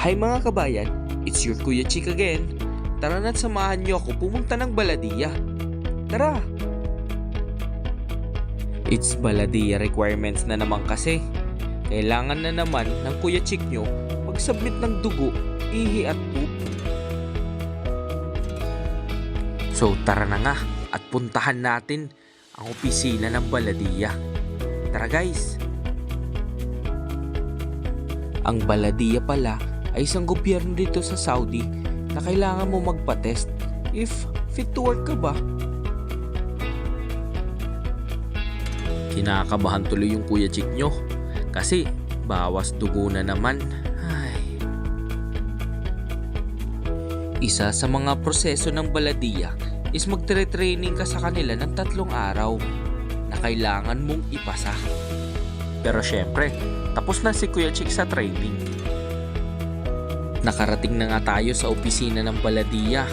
Hi mga kabayan, it's your Kuya Chick again. Tara na't samahan niyo ako pumunta ng Baladiya. Tara! It's Baladiya requirements na naman kasi. Kailangan na naman ng Kuya Chick nyo mag-submit ng dugo, ihi at poop. So tara na nga at puntahan natin ang opisina ng Baladiya. Tara guys! Ang Baladiya pala ay isang gobyerno dito sa Saudi na kailangan mo magpa-test if fit to work ka ba. Kinakabahan tuloy yung Kuya Chick nyo kasi bawas dugo na naman. Ay. Isa sa mga proseso ng Baladiya is magtre-training ka sa kanila ng 3 araw na kailangan mong ipasa. Pero syempre, tapos na si Kuya Chick sa training. Nakarating na nga tayo sa opisina ng Baladiya.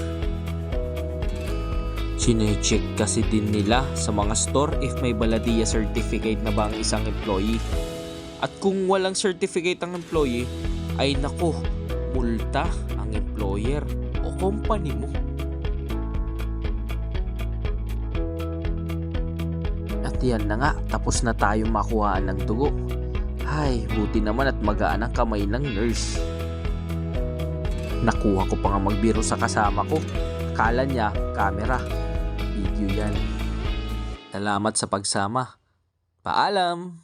Sine-check kasi din nila sa mga store if may Baladiya certificate na ba ang isang employee. At kung walang certificate ang employee, ay nako, multa ang employer o company mo. At yan na nga, tapos na tayo makuhaan ng dugo. Ay, buti naman at magaan ang kamay ng nurse. Nakuha ko pa nga magbiro sa kasama ko. Akala niya, camera. Video yan. Salamat sa pagsama. Paalam!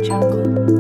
Jungle.